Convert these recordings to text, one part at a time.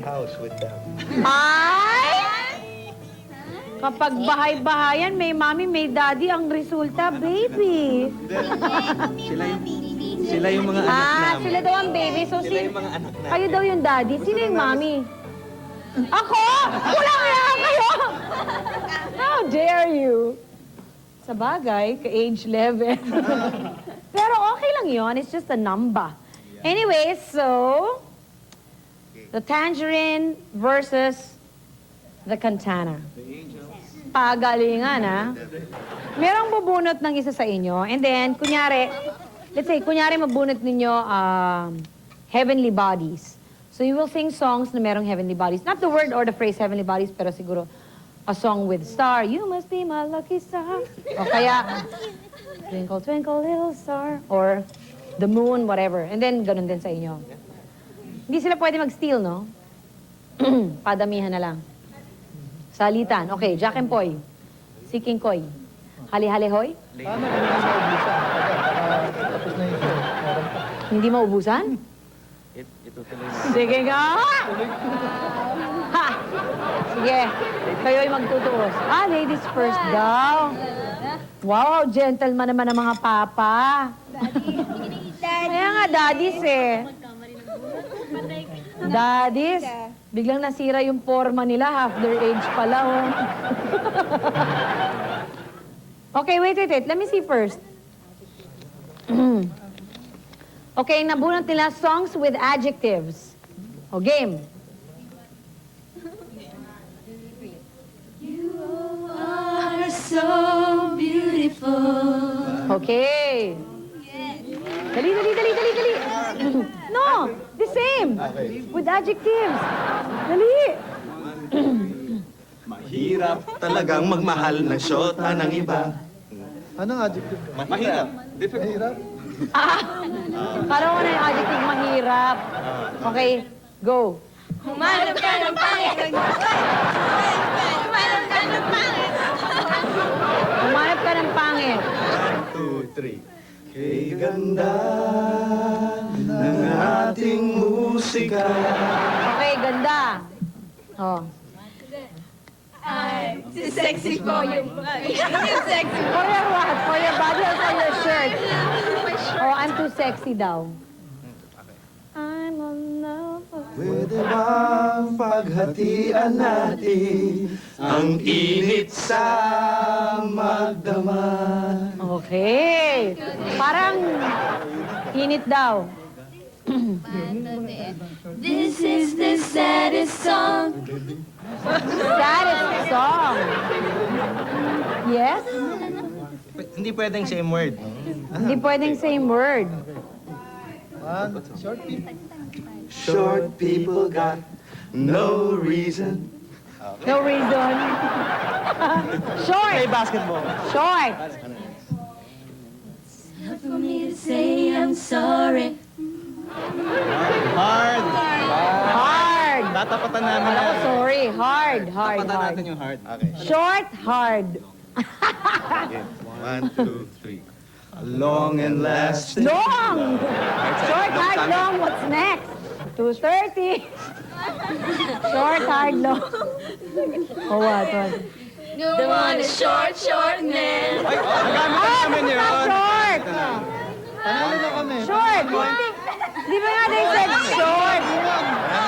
house with them. Ay! Kapag bahay-bahayan, may mommy, may daddy, ang resulta, baby. Sila yung mga anak namin. Sila daw ang baby. So, Sila yung mga anak namin. kayo daw yung daddy. Sino yung mommy? Ako? Kulang yan kayo! How dare you? Sa bagay, ka-age 11. Pero okay lang yun. It's just a number. Anyway, so, the Tangerine versus the Cantana. Pagalingan, ha? Merong bubunot ng isa sa inyo, and then, kunyari, let's say, kunyari mabunot ninyo heavenly bodies. So you will sing songs na merong heavenly bodies. Not the word or the phrase heavenly bodies, pero siguro a song with star. You must be my lucky star. O kaya, twinkle, twinkle, little star. Or the moon, whatever. And then, ganun din sa inyo. Hindi sila pwede mag-steal, no? Padamihan na lang. Salitan. Okay, Jack and Poy. Si King Koy. Hali-hali-hoy? Paano kung hindi maubusan? Tapos na yung show. Meron pa. Hindi maubusan? Itutuloy na. Sige nga! Ha! Sige, kayo'y magtutuos. Ladies first daw. Wow, gentleman naman ang mga papa. Kaya nga, daddies eh. Daddies, biglang nasira yung forma nila, half their age pala, oh. Okay, wait. Let me see first. Okay, nabunot nila songs with adjectives. O, game. You are so beautiful. Okay. Dali. No, the same. With adjectives. Dali. Mahirap talagang magmahal ng syota ng iba. Anong adjective? Mahirap. Mahirap? Parang ko na yung adjective mahirap. Okay, go. Humanap ka ng pangit. Humanap ka ng pangit. Umanap ka ng pangit. 1, 2, 3. Kay ganda ng ating musika. Okay, ganda. Oh. Ay, si sexy po yung sexy. For your what? For your body or for your shirt? Oh, I'm too sexy daw. I'm in love. Pwede bang paghatian natin ang init sa magdamag? Okay. Parang init daw. This is the saddest song. Saddest song. Yes? Hindi pwedeng same word. Hindi pwedeng same word. Short people. Short people got no reason. No reason. Short. Play basketball. Short. For me to say I'm sorry. Hard. Hard. Tatapatan namin Alam ko, yan. sorry. Hard. Tapatan natin yung hard. Okay. Short, hard. 1, 2, 3. Long and lasting. Long. Short, hard, long. What's next? 2:30. Short, hard, long. Oh, what? The one is short man. Ay, nagamit namin yun. Short. Tanalo na kami. Short. Di ba nga they said short?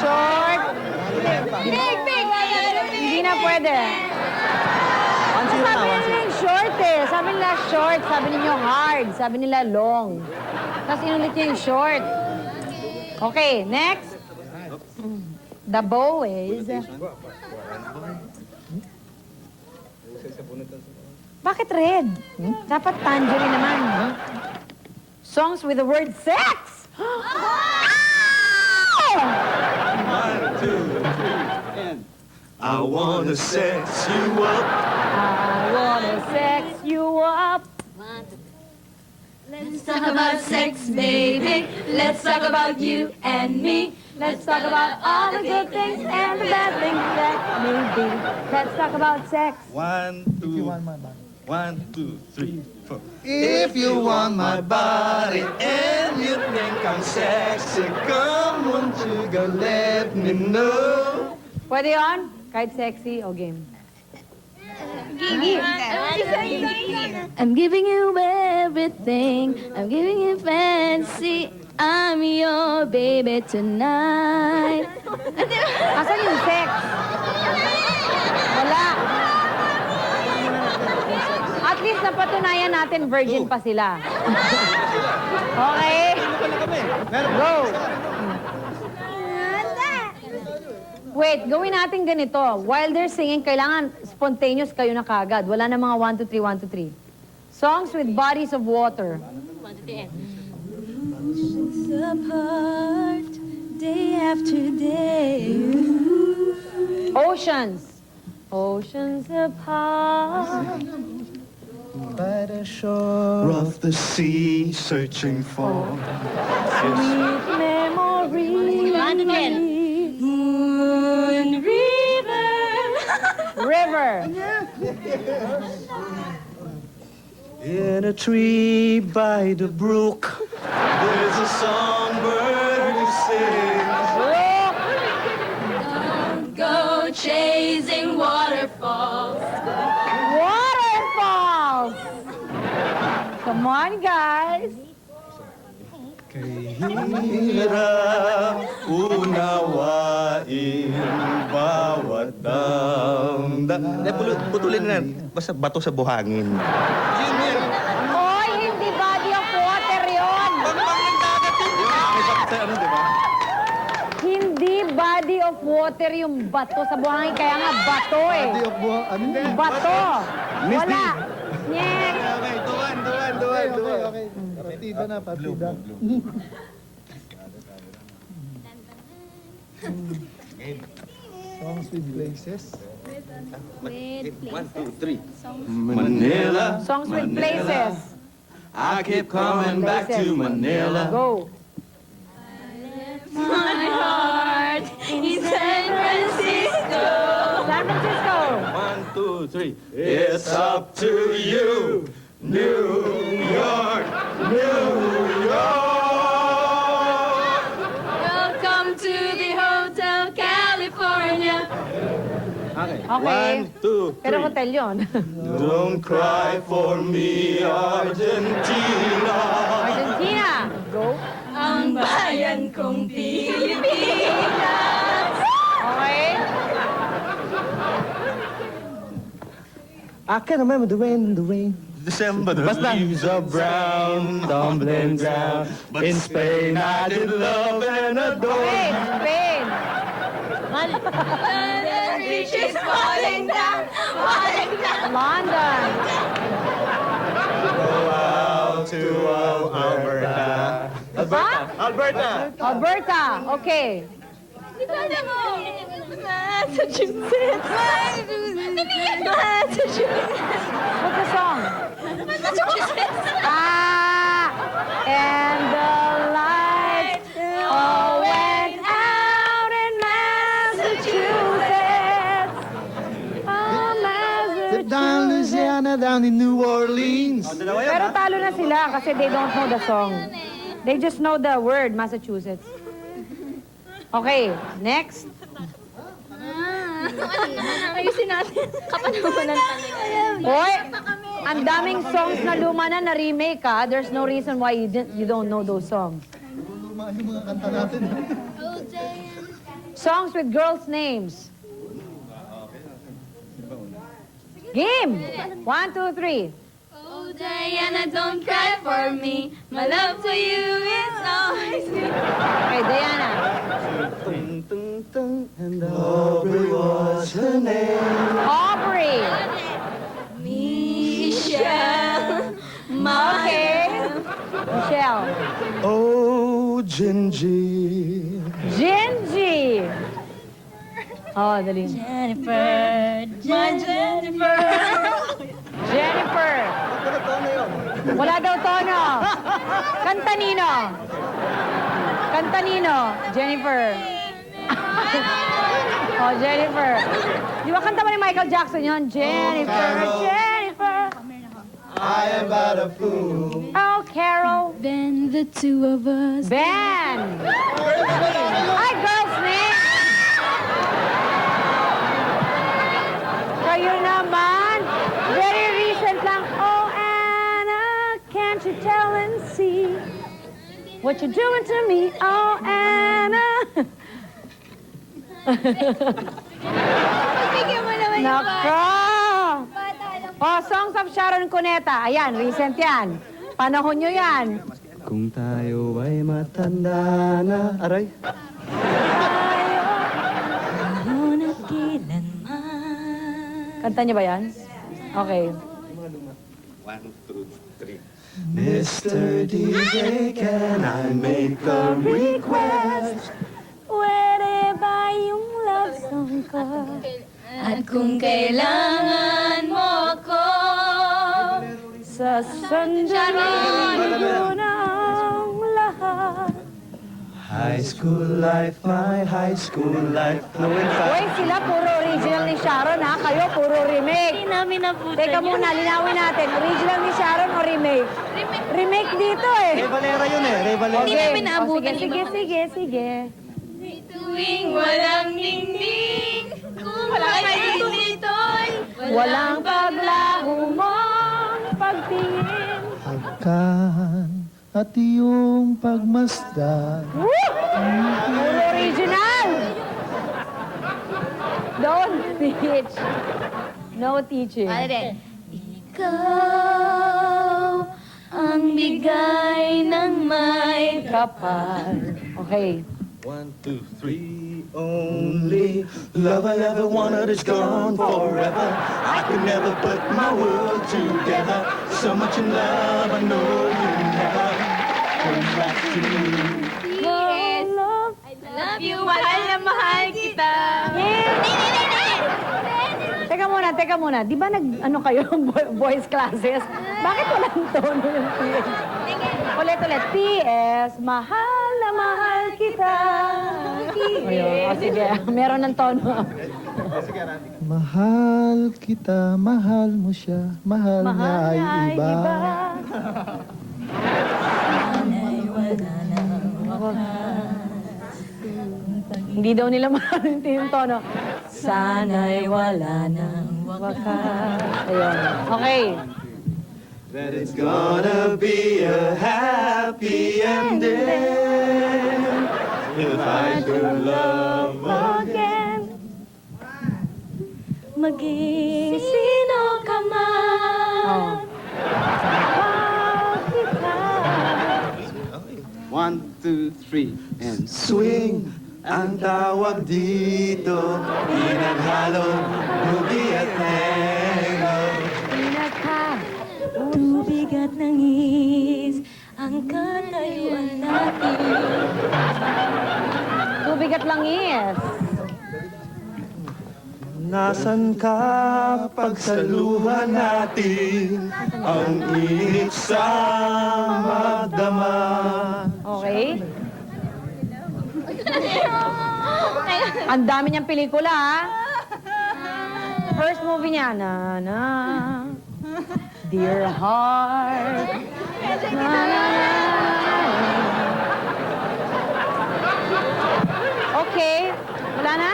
Short. Big. Hindi na pwede. 1-0 na, Sabi nila yung short eh. Sabi nila short. Sabi ninyo hard. Sabi nila long. Tapos inulit niyo yung short. Okay, next. The bow is... Bakit red? Dapat tangerine naman. Songs with the word sex! 1, 2, 3. I wanna sex you up. I wanna sex you up. Let's talk about sex, baby. Let's talk about you and me. Let's talk about all the good things and the bad things that may be. Let's talk about sex. 1, If you 2, want my back. 1, 2, 3, 4. If you want my body And you think I'm sexy, come on, sugar, let me know. Pwede yun? Kahit sexy o game. I'm giving you everything. I'm giving you fancy. I'm your baby tonight. Asan yung sex? Wala. At least napatunayan natin virgin pa sila. Okay? Go. Wait, gawin natin ganito. While they're singing, kailangan spontaneous kayo na kagad. Wala na mga 1, 2, 3, 1, 2, 3. Songs with bodies of water. Apart, day after day. Oceans. Oceans apart. by the shore Of the sea, searching for Sweet memories. Moon River. River. In a tree by the brook, there's a songbird who sings. Brook. Don't go chasing waterfalls. Waterfalls. Come on, guys. Hirap unawain bawat damdamin. Putulin na. Basta bato sa buhangin. Yun yun. Hoy, hindi body of water yun. Bangbang ng dagat yun. May bato sa ano, di ba? Hindi body of water yung bato sa buhangin. Kaya nga bato eh. body of buha. Ano ba? Bato. Miss Wala. D. Nyek. Okay, duwan. Okay. Partida na, partida. Songs with places. 1, 2, 3. Manila. Songs with places. I keep coming back to Manila. Go. My heart in San Francisco. San Francisco. 1, 2, 3. It's up to you, New York, New York. Welcome to the Hotel California. Okay. Okay. 1, 2, 3. Pero hotel yun. Don't cry for me, Argentina. Argentina. Go. Ang bayan kong Pilipinas. Okay. I can remember the rain. December, the Basta. leaves are brown, tumbling down. But in Spain, I did love and adore. Okay. Spain. The beach is falling down, falling down. London. Go out to Alberta. Alberta. Alberta. Okay. Massachusetts. Massachusetts. What's the song? Massachusetts. And the lights all went out in Massachusetts. Oh, Down Massachusetts. Louisiana, down in New Orleans. Pero talo na sila kasi they don't know the song. They just know the word, Massachusetts. Okay, next. Ayusin natin. Kapanahonan pa nila. Hoy, ang daming songs na luma na remake ha. There's no reason why you don't know those songs. Lumaan yung mga kanta natin. Songs with girls' names. Game! 1, 2, 3. Oh, Diana, don't cry for me. My love to you is always new. Okay, Diana. And Aubrey was her name. Aubrey. Michelle. Okay. Michelle. Oh, Gingy. Gingy. Oh, dali. Jennifer. My Jennifer. Jennifer. Wala daw tono. Kanta nino. Kanta nino. Jennifer. Oh, Jennifer. Di ba kanta mo ni Michael Jackson yun? Jennifer, Carol. Jennifer. I am but a fool. Oh, Carol. Then the two of us. Ben! Hi, Girls Nick! Kayo naman, very recent lang. Oh, Anna, can't you tell and see what you're doing to me? Oh, Anna. Bigyan mo naman yung Nako! bata lang. Oh, Songs of Sharon Cuneta. Ayan, recent yan. Panahon nyo yan. Kung tayo ay matanda na... Aray. Noon at kailanman. Kanta niya ba yan? Okay. 1, 2, 3. Mr. DJ, can I make a request? Pwede ba yung love song ko? At kung kailangan mo ko, Sa sandali ko ng lahat. High school life, my high school life. Flowing fast. Uy, sila puro original ni Sharon ha? Kayo puro remake. hindi namin naputan Teka muna, linawin natin. Original ni Sharon o remake? Remake dito eh. Ray Valera yun eh, Ray Valera. Hindi namin Oh, naabutan sige, yung sige, sige. tuwing walang ningning, kung kayo dito'y Walang paglaho mong pagtingin. Pagkan at iyong pagmasdan. Woo! Puro original! Don't teach. No teaching. Ano din? Ikaw ang bigay ng may Kapal. Okay. 1, 2, 3, only love I ever wanted is gone forever. I could never put my world together. So much in love, I know you never come back to me. P.S. I love you, mahal na mahal kita. Teka muna. Di ba ano kayo, boys classes? Bakit walang tono yung PS? Ulit. PS, mahal na mahal kita. Ayun, sige. Meron ng tono. Mahal kita, mahal mo siya, mahal, niya ay iba. Hindi daw nila maraming yung tono. Sana'y wala nang wakas. Ayun. Okay. That it's gonna be a happy ending if I could love Again. Maging sino ka man. Oh. Mahal kita. 1, 2, 3, and swing ang tawag dito. Pinaghalong boogie at tango. Pinaka. Tubig at nangis ang katayuan natin. Tubig at langis. Nasaan ka pagsaluhan natin ang init sa madama? Okay. Ang dami niyang pelikula, ha? First movie niya, na, Dear Heart. Na. Okay. Wala na?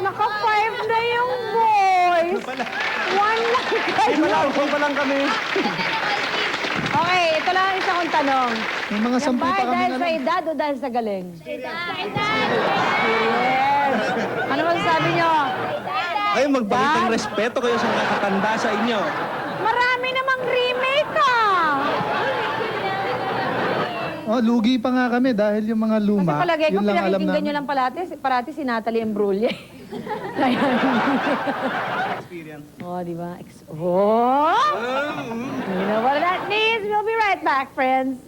Naka-5 na yung boys. 1 lang kayo. Malawag pa lang kami. Okay, ito lang ang isa kong tanong. May mga Yan sampu ba pa ay kami dahil na sa edad o dahil sa galing? Yes. Ano masasabi nyo? Ay, magpakitang respeto kayo sa nakakatanda sa inyo. Marami namang remake Oh, lugi pa nga kami dahil yung mga Kasi luma, palagay ko, yun lang alam pinakikinggan nyo namin. lang parati si Natalie Imbruglia. Ayan. Oh, di ba? Oh! You know what that means? We'll be right back, friends.